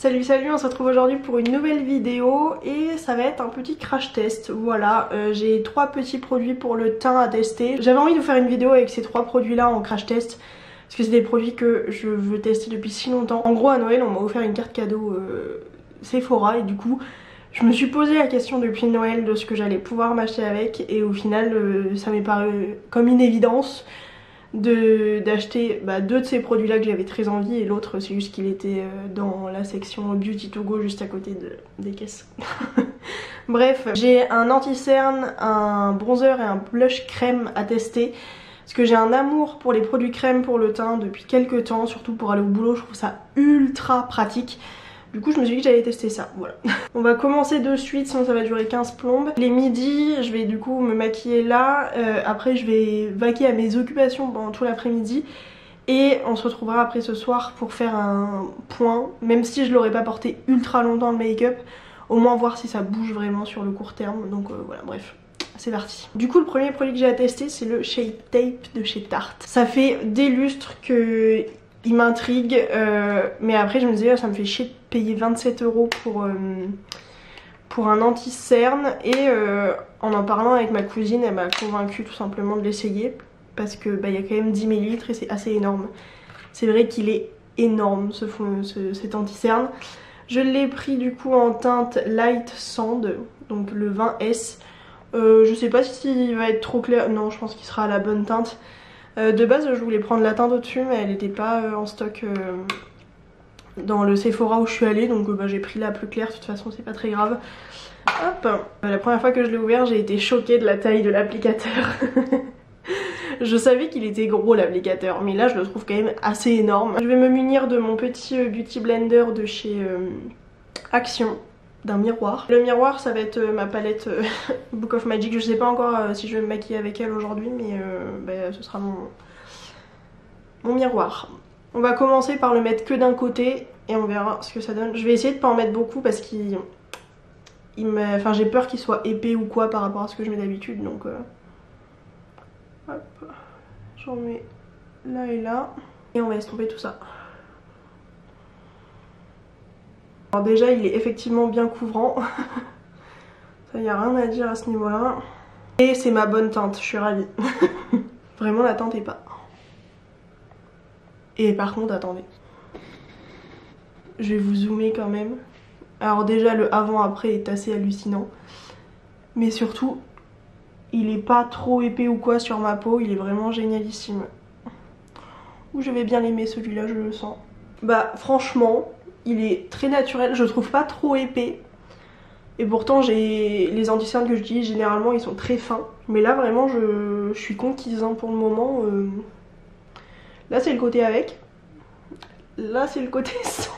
Salut salut, on se retrouve aujourd'hui pour une nouvelle vidéo et ça va être un petit crash test. Voilà, j'ai 3 petits produits pour le teint à tester. J'avais envie de vous faire une vidéo avec ces 3 produits là en crash test parce que c'est des produits que je veux tester depuis si longtemps. En gros à Noël on m'a offert une carte cadeau Sephora et du coup je me suis posé la question depuis Noël de ce que j'allais pouvoir m'acheter avec et au final ça m'est paru comme une évidence d'acheter 2 de ces produits là que j'avais très envie et l'autre c'est juste qu'il était dans la section Beauty to Go juste à côté des caisses. Bref, j'ai un anti-cerne, un bronzer et un blush crème à tester parce que j'ai un amour pour les produits crème pour le teint depuis quelques temps, surtout pour aller au boulot, je trouve ça ultra pratique. Du coup je me suis dit que j'allais tester ça, voilà. On va commencer de suite sinon ça va durer 15 plombes. Les midis je vais du coup me maquiller là, après je vais vaquer à mes occupations pendant tout l'après-midi. Et on se retrouvera après ce soir pour faire un point, même si je l'aurais pas porté ultra longtemps le make-up, au moins voir si ça bouge vraiment sur le court terme, donc voilà bref. C'est parti. Du coup le premier produit que j'ai à tester c'est le Shape Tape de chez Tarte. Ça fait des lustres que il m'intrigue, mais après je me disais ça me fait chier de payer 27 € pour un anti-cerne et en parlant avec ma cousine elle m'a convaincue tout simplement de l'essayer parce que il y a quand même 10 ml et c'est assez énorme. C'est vrai qu'il est énorme cet anti-cerne. Je l'ai pris du coup en teinte Light Sand, donc le 20S. Je sais pas s'il va être trop clair, non je pense qu'il sera à la bonne teinte. De base je voulais prendre la teinte au-dessus mais elle n'était pas en stock dans le Sephora où je suis allée, donc j'ai pris la plus claire, de toute façon c'est pas très grave. Hop, la première fois que je l'ai ouvert j'ai été choquée de la taille de l'applicateur. Je savais qu'il était gros l'applicateur mais là je le trouve quand même assez énorme. Je vais me munir de mon petit beauty blender de chez Action, d'un miroir. Le miroir ça va être ma palette Book of Magic. Je sais pas encore si je vais me maquiller avec elle aujourd'hui mais ce sera mon miroir. On va commencer par le mettre que d'un côté et on verra ce que ça donne. Je vais essayer de pas en mettre beaucoup parce qu'il j'ai peur qu'il soit épais ou quoi par rapport à ce que je mets d'habitude, donc hop, j'en mets là et là et on va estomper tout ça. Alors déjà il est effectivement bien couvrant. Ça y a rien à dire à ce niveau là. Et c'est ma bonne teinte, je suis ravie. Vraiment la teinte est pas. Et par contre attendez, je vais vous zoomer quand même. Alors déjà le avant-après est assez hallucinant, mais surtout il est pas trop épais ou quoi sur ma peau, il est vraiment génialissime. Ouh, je vais bien l'aimer celui-là, je le sens. Franchement il est très naturel, je trouve pas trop épais. Et pourtant les anti-cernes que j'utilise généralement ils sont très fins, mais là vraiment je suis conquise hein, pour le moment. Là c'est le côté avec, là c'est le côté sans.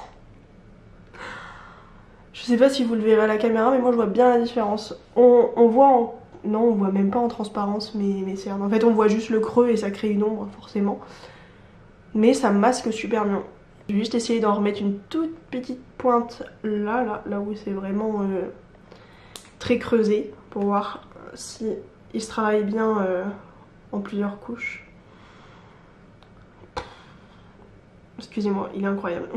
Je sais pas si vous le verrez à la caméra mais moi je vois bien la différence. On voit non on voit même pas en transparence mes cernes. En fait on voit juste le creux et ça crée une ombre forcément. Mais ça masque super bien. Je vais juste essayer d'en remettre une toute petite pointe là où c'est vraiment très creusé pour voir si il se travaille bien en plusieurs couches. Excusez-moi, il est incroyable.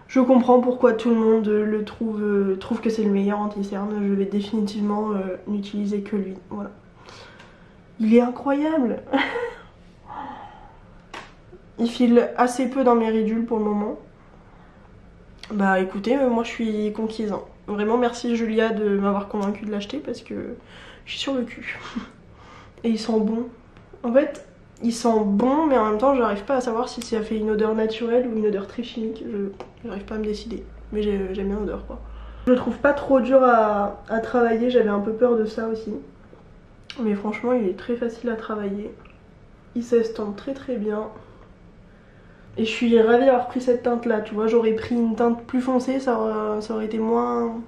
Je comprends pourquoi tout le monde le trouve que c'est le meilleur anti-cerne. Je vais définitivement n'utiliser que lui. Voilà. Il est incroyable. Il file assez peu dans mes ridules pour le moment. Bah écoutez, moi je suis conquise. Hein. Vraiment merci Julia de m'avoir convaincue de l'acheter parce que je suis sur le cul. Et il sent bon. En fait, il sent bon mais en même temps j'arrive pas à savoir si ça fait une odeur naturelle ou une odeur très chimique. J'arrive pas à me décider. Mais j'aime bien l'odeur quoi. Je le trouve pas trop dur à travailler, j'avais un peu peur de ça aussi. Mais franchement il est très facile à travailler. Il s'estompe très très bien. Et je suis ravie d'avoir pris cette teinte là, tu vois, j'aurais pris une teinte plus foncée, ça aurait été moins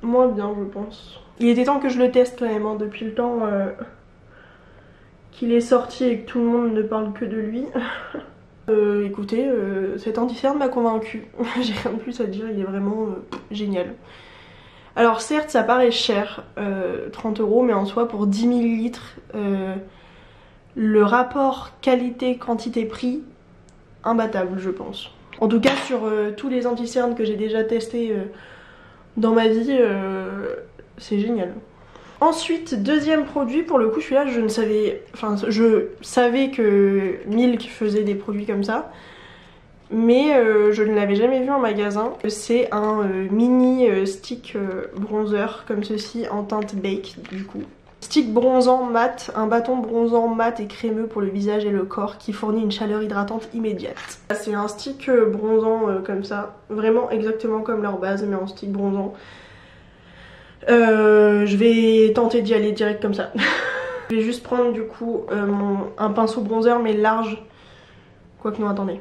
bien je pense. Il était temps que je le teste quand même, hein, depuis le temps qu'il est sorti et que tout le monde ne parle que de lui. Écoutez, cet anti-cerne m'a convaincue, j'ai rien de plus à dire, il est vraiment génial. Alors certes ça paraît cher, 30 €, mais en soi pour 10 ml, le rapport qualité-quantité-prix imbattable je pense. En tout cas sur tous les anti-cernes que j'ai déjà testés dans ma vie, c'est génial. Ensuite, deuxième produit, pour le coup celui-là je savais que Milk faisait des produits comme ça, mais je ne l'avais jamais vu en magasin. C'est un mini stick bronzer comme ceci en teinte Bake du coup. Stick bronzant mat, un bâton bronzant mat et crémeux pour le visage et le corps qui fournit une chaleur hydratante immédiate. C'est un stick bronzant comme ça, vraiment exactement comme leur base mais en stick bronzant. Je vais tenter d'y aller direct comme ça. Je vais juste prendre du coup un pinceau bronzer mais large. Quoique non, attendez.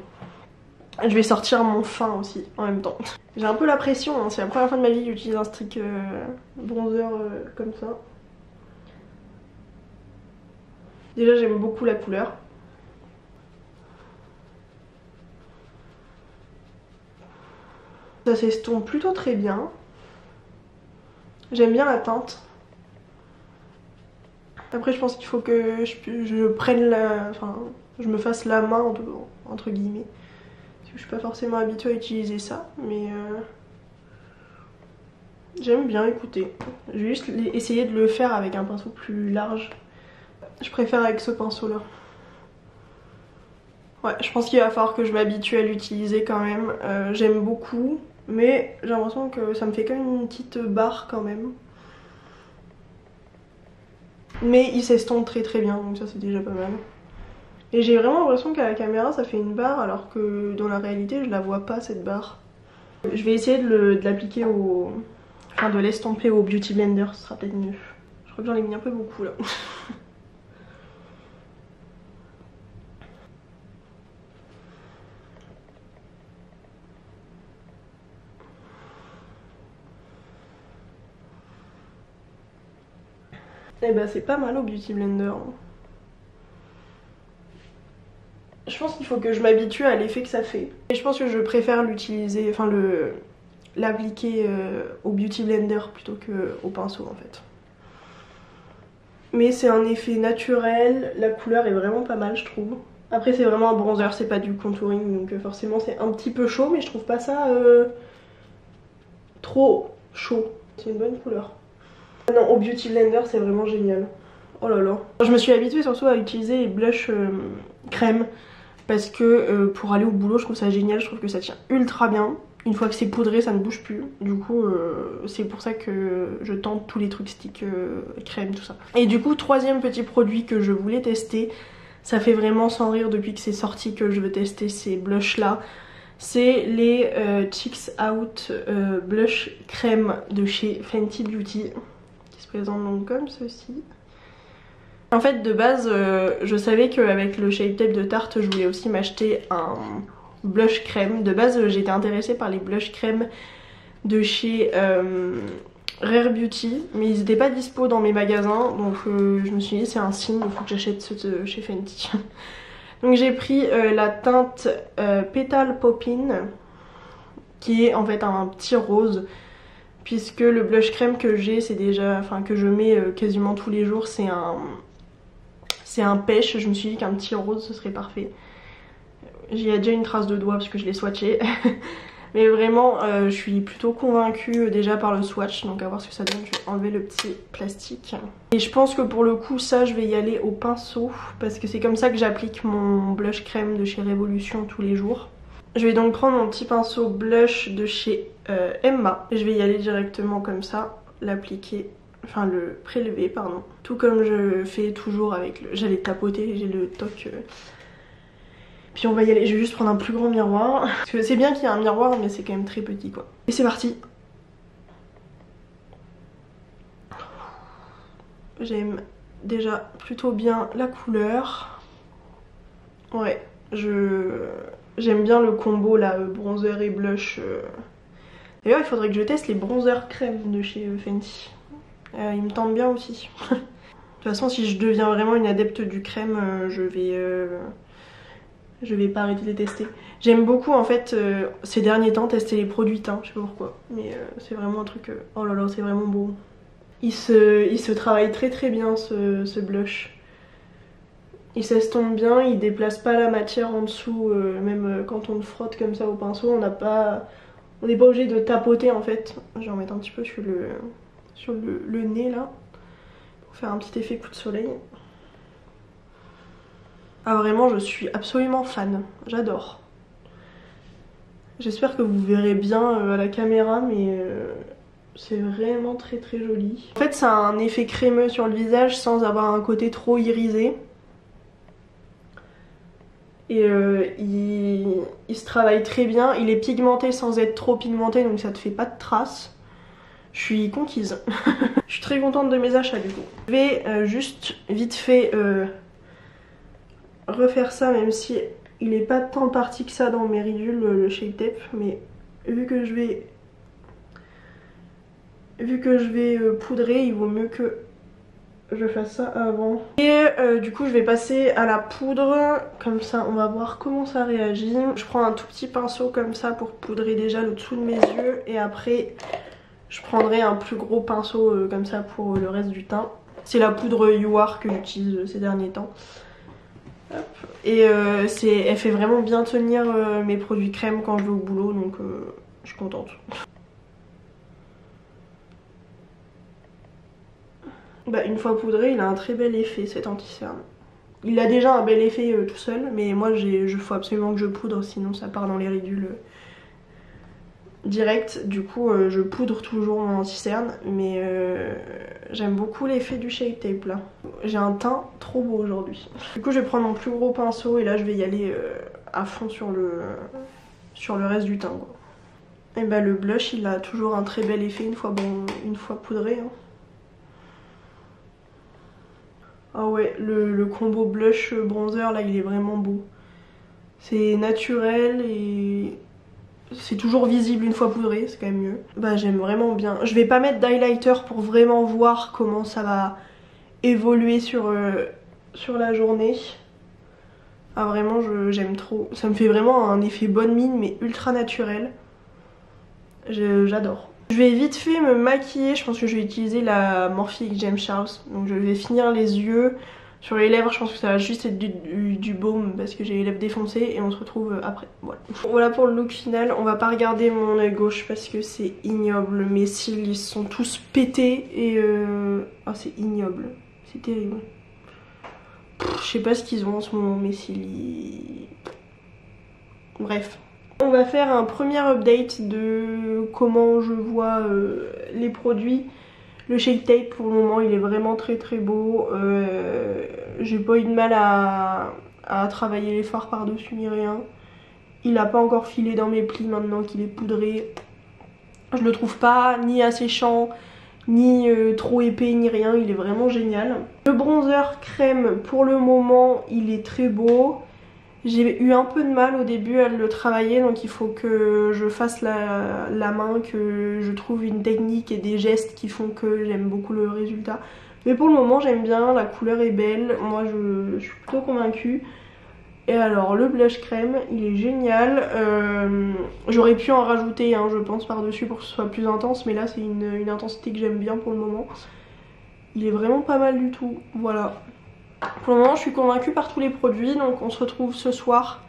Je vais sortir mon fin aussi en même temps. J'ai un peu la pression, hein. C'est la première fois de ma vie que j'utilise un stick bronzer comme ça. Déjà j'aime beaucoup la couleur. Ça s'estompe plutôt très bien. J'aime bien la teinte. Après je pense qu'il faut que je prenne la... Enfin, je me fasse la main entre guillemets. Parce que je suis pas forcément habituée à utiliser ça. Mais j'aime bien, écoutez. Je vais juste essayer de le faire avec un pinceau plus large. Je préfère avec ce pinceau là. Ouais, je pense qu'il va falloir que je m'habitue à l'utiliser quand même. J'aime beaucoup, mais j'ai l'impression que ça me fait quand même une petite barre quand même. Mais il s'estompe très très bien, donc ça c'est déjà pas mal. Et j'ai vraiment l'impression qu'à la caméra ça fait une barre alors que dans la réalité je la vois pas cette barre. Je vais essayer de l'appliquer au... Enfin de l'estomper au Beauty Blender, ce sera peut-être mieux. Je crois que j'en ai mis un peu beaucoup là. Et bah c'est pas mal au Beauty Blender. Je pense qu'il faut que je m'habitue à l'effet que ça fait. Et je pense que je préfère l'utiliser, enfin l'appliquer au Beauty Blender plutôt qu'au pinceau en fait. Mais c'est un effet naturel, la couleur est vraiment pas mal je trouve. Après c'est vraiment un bronzer, c'est pas du contouring donc forcément c'est un petit peu chaud mais je trouve pas ça trop chaud. C'est une bonne couleur. Non, au Beauty Blender c'est vraiment génial. Oh là là. Je me suis habituée surtout à utiliser les blushs crème parce que pour aller au boulot je trouve ça génial, je trouve que ça tient ultra bien. Une fois que c'est poudré ça ne bouge plus. Du coup c'est pour ça que je tente tous les trucs stick crème tout ça. Et du coup troisième petit produit que je voulais tester, ça fait vraiment sans rire depuis que c'est sorti que je veux tester ces blushs là. C'est les Cheeks Out blush crème de chez Fenty Beauty. Présente donc comme ceci. En fait de base je savais qu'avec le Shape Tape de Tarte je voulais aussi m'acheter un blush crème. De base j'étais intéressée par les blush crème de chez Rare Beauty mais ils n'étaient pas dispo dans mes magasins donc je me suis dit c'est un signe, il faut que j'achète ceux de chez Fenty. Donc j'ai pris la teinte Petal Poppin qui est en fait un petit rose. Puisque le blush crème que j'ai c'est déjà, enfin que je mets quasiment tous les jours, c'est un pêche. Je me suis dit qu'un petit rose ce serait parfait. J'y ai déjà une trace de doigt parce que je l'ai swatché. Mais vraiment je suis plutôt convaincue déjà par le swatch, donc à voir ce que ça donne. Je vais enlever le petit plastique. Et je pense que pour le coup ça je vais y aller au pinceau parce que c'est comme ça que j'applique mon blush crème de chez Révolution tous les jours. Je vais donc prendre mon petit pinceau blush de chez Emma et je vais y aller directement comme ça, l'appliquer, enfin le prélever pardon. Tout comme je fais toujours avec le... J'allais tapoter, j'ai le toc. Puis on va y aller, je vais juste prendre un plus grand miroir. Parce que c'est bien qu'il y ait un miroir mais c'est quand même très petit quoi. Et c'est parti. J'aime déjà plutôt bien la couleur. Ouais, j'aime bien le combo là, bronzer et blush. D'ailleurs il faudrait que je teste les bronzers crème de chez Fenty. Ils me tentent bien aussi. De toute façon si je deviens vraiment une adepte du crème, je vais pas arrêter de les tester. J'aime beaucoup en fait ces derniers temps tester les produits teints, je sais pas pourquoi. Mais c'est vraiment un truc, oh là là c'est vraiment beau. Il se travaille très très bien ce blush. Il s'estompe bien, il déplace pas la matière en dessous, même quand on le frotte comme ça au pinceau, on n'est pas obligé de tapoter en fait. Je vais en mettre un petit peu sur le nez là, pour faire un petit effet coup de soleil. Ah vraiment, je suis absolument fan, j'adore. J'espère que vous verrez bien à la caméra, mais c'est vraiment très très joli. En fait, ça a un effet crémeux sur le visage sans avoir un côté trop irisé. Et il se travaille très bien, il est pigmenté sans être trop pigmenté, donc ça te fait pas de traces. Je suis conquise. Je suis très contente de mes achats du coup. Je vais juste vite fait refaire ça, même si il n'est pas tant parti que ça dans mes ridules, le Shape Tape, mais vu que je vais poudrer, il vaut mieux que je fasse ça avant. Et du coup je vais passer à la poudre, comme ça on va voir comment ça réagit. Je prends un tout petit pinceau comme ça pour poudrer déjà le dessous de mes yeux, et après je prendrai un plus gros pinceau comme ça pour le reste du teint. C'est la poudre You Are que j'utilise ces derniers temps. Hop. Et elle fait vraiment bien tenir mes produits crème quand je vais au boulot, donc je suis contente. Bah, une fois poudré, il a un très bel effet cet anti-cerne. Il a déjà un bel effet tout seul, mais moi il faut absolument que je poudre, sinon ça part dans les ridules direct. Du coup je poudre toujours mon anti-cerne, mais j'aime beaucoup l'effet du Shape Tape là. J'ai un teint trop beau aujourd'hui. Du coup je vais prendre mon plus gros pinceau et là je vais y aller à fond sur le reste du teint quoi. Et bah le blush il a toujours un très bel effet une fois poudré hein. Ah ouais, le combo blush bronzer là il est vraiment beau. C'est naturel et c'est toujours visible une fois poudré, c'est quand même mieux. Bah j'aime vraiment bien. Je vais pas mettre d'highlighter pour vraiment voir comment ça va évoluer sur la journée. Ah vraiment j'aime trop. Ça me fait vraiment un effet bonne mine mais ultra naturel. J'adore. Je vais vite fait me maquiller, je pense que je vais utiliser la Morphe X James Charles. Donc je vais finir les yeux. Sur les lèvres je pense que ça va juste être du baume parce que j'ai les lèvres défoncées et on se retrouve après. Voilà. Voilà pour le look final. On va pas regarder mon œil gauche parce que c'est ignoble. Mes cils ils sont tous pétés et oh, c'est ignoble. C'est terrible. Je sais pas ce qu'ils ont en ce moment mes cils. Bref. On va faire un premier update de comment je vois les produits. Le Shape Tape pour le moment il est vraiment très très beau. J'ai pas eu de mal à travailler les fards par dessus ni rien. Il a pas encore filé dans mes plis maintenant qu'il est poudré. Je le trouve pas ni asséchant ni trop épais ni rien, il est vraiment génial. Le bronzer crème pour le moment il est très beau. J'ai eu un peu de mal au début à le travailler, donc il faut que je fasse la main, que je trouve une technique et des gestes qui font que j'aime beaucoup le résultat. Mais pour le moment j'aime bien, la couleur est belle, moi je suis plutôt convaincue. Et alors le blush crème il est génial, j'aurais pu en rajouter je pense par dessus pour que ce soit plus intense, mais là c'est une intensité que j'aime bien pour le moment. Il est vraiment pas mal du tout, voilà. Pour le moment je suis convaincue par tous les produits, donc on se retrouve ce soir,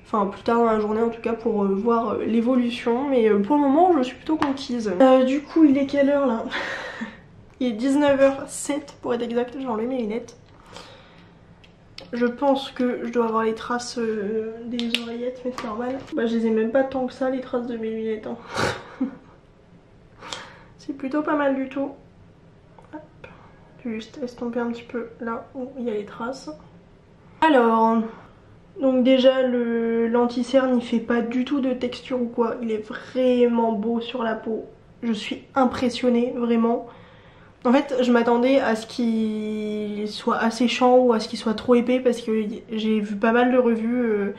enfin plus tard dans la journée en tout cas pour voir l'évolution, mais pour le moment je suis plutôt conquise. Du coup il est quelle heure là? Il est 19h07 pour être exact, j'ai enlevé mes lunettes. Je pense que je dois avoir les traces des oreillettes, mais c'est normal. Bah je les ai même pas tant que ça les traces de mes lunettes hein. C'est plutôt pas mal du tout. Juste estomper un petit peu là où il y a les traces. Alors, donc déjà l'anti-cerne il fait pas du tout de texture ou quoi, il est vraiment beau sur la peau. Je suis impressionnée vraiment. En fait je m'attendais à ce qu'il soit asséchant ou à ce qu'il soit trop épais parce que j'ai vu pas mal de revues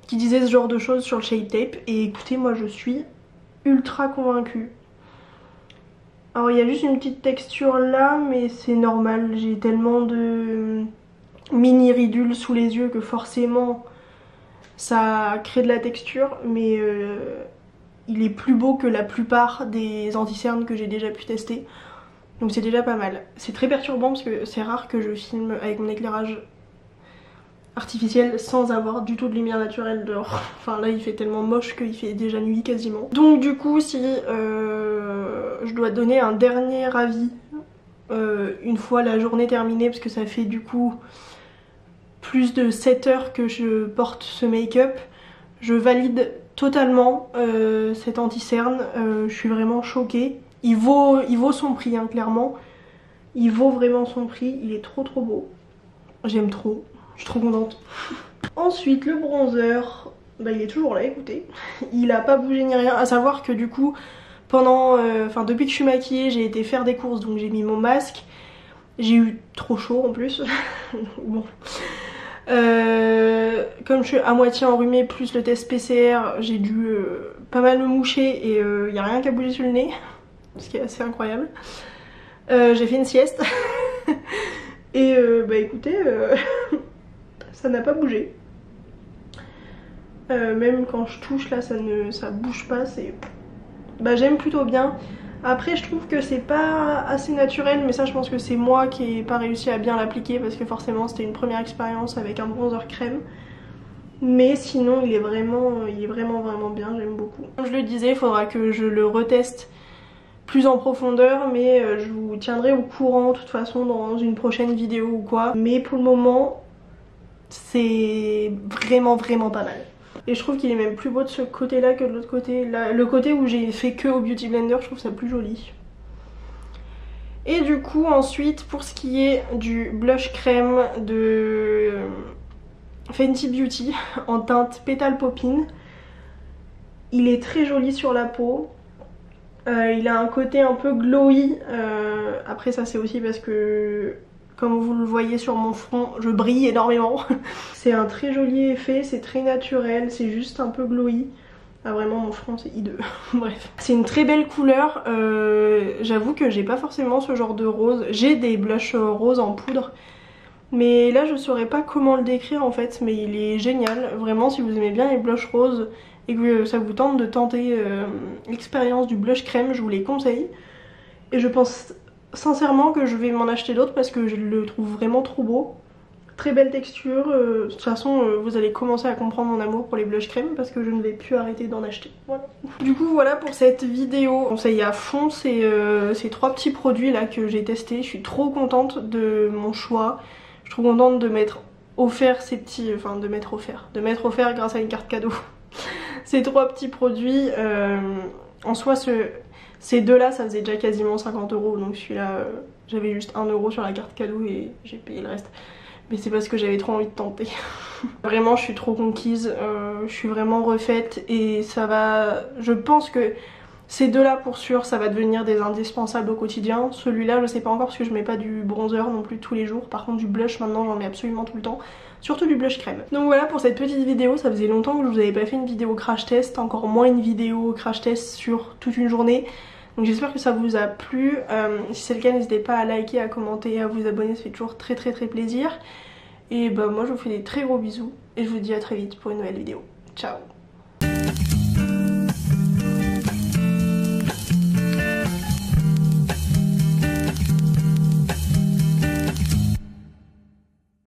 qui disaient ce genre de choses sur le Shape Tape. Et écoutez, moi je suis ultra convaincue. Alors il y a juste une petite texture là, mais c'est normal, j'ai tellement de mini ridules sous les yeux que forcément ça crée de la texture, mais il est plus beau que la plupart des anti-cernes que j'ai déjà pu tester, donc c'est déjà pas mal. C'est très perturbant parce que c'est rare que je filme avec mon éclairage artificielle sans avoir du tout de lumière naturelle dehors. Enfin là il fait tellement moche qu'il fait déjà nuit quasiment. Donc du coup si je dois donner un dernier avis une fois la journée terminée, parce que ça fait du coup plus de 7 heures que je porte ce make-up, je valide totalement cet anti-cerne. Je suis vraiment choquée. Il vaut son prix hein, clairement. Il vaut vraiment son prix, il est trop beau. J'aime trop, je suis trop contente. Ensuite le bronzer, bah, il est toujours là, écoutez. Il a pas bougé ni rien, à savoir que du coup pendant, depuis que je suis maquillée j'ai été faire des courses, donc j'ai mis mon masque. J'ai eu trop chaud en plus. Bon. Comme je suis à moitié enrhumée plus le test PCR, j'ai dû pas mal me moucher et il n'y a rien qu'à bouger sur le nez, ce qui est assez incroyable. J'ai fait une sieste et bah écoutez, ça n'a pas bougé. Même quand je touche là ça bouge pas, c'est... Bah j'aime plutôt bien. Après je trouve que c'est pas assez naturel, mais ça je pense que c'est moi qui n'ai pas réussi à bien l'appliquer parce que forcément c'était une première expérience avec un bronzer crème. Mais sinon il est vraiment bien, j'aime beaucoup. Comme je le disais, il faudra que je le reteste plus en profondeur, mais je vous tiendrai au courant de toute façon dans une prochaine vidéo ou quoi. Mais pour le moment c'est vraiment pas mal. Et je trouve qu'il est même plus beau de ce côté là que de l'autre côté. Là, le côté où j'ai fait que au Beauty Blender, je trouve ça plus joli. Et du coup ensuite pour ce qui est du blush crème de Fenty Beauty en teinte Petal Poppin', il est très joli sur la peau. Il a un côté un peu glowy. Après ça c'est aussi parce que comme vous le voyez sur mon front, je brille énormément. C'est un très joli effet, c'est très naturel, c'est juste un peu glowy. Ah vraiment mon front c'est hideux. Bref. C'est une très belle couleur. J'avoue que j'ai pas forcément ce genre de rose. J'ai des blushs roses en poudre. Mais là je saurais pas comment le décrire en fait. Mais il est génial. Vraiment si vous aimez bien les blushs roses et que ça vous tente de tenter l'expérience du blush crème, je vous les conseille. Et je pense sincèrement que je vais m'en acheter d'autres parce que je le trouve vraiment trop beau. Très belle texture. De toute façon vous allez commencer à comprendre mon amour pour les blush crème parce que je ne vais plus arrêter d'en acheter. Voilà. Du coup voilà pour cette vidéo. Je conseille à fond ces 3 petits produits là que j'ai testés. Je suis trop contente de mon choix. Je suis trop contente de m'être offert ces petits... Enfin de m'être offert grâce à une carte cadeau. Ces 3 petits produits. En soi ces deux là ça faisait déjà quasiment 50 €, donc celui-là j'avais juste 1 € sur la carte cadeau et j'ai payé le reste. Mais c'est parce que j'avais trop envie de tenter. Vraiment je suis trop conquise, je suis vraiment refaite et ça va... Je pense que ces deux là pour sûr ça va devenir des indispensables au quotidien. Celui-là je sais pas encore parce que je mets pas du bronzer non plus tous les jours. Par contre du blush maintenant j'en mets absolument tout le temps. Surtout du blush crème. Donc voilà pour cette petite vidéo, ça faisait longtemps que je vous avais pas fait une vidéo crash test, encore moins une vidéo crash test sur toute une journée. Donc j'espère que ça vous a plu. Si c'est le cas n'hésitez pas à liker, à commenter, à vous abonner, ça fait toujours très plaisir. Et bah moi je vous fais des très gros bisous et je vous dis à très vite pour une nouvelle vidéo. Ciao.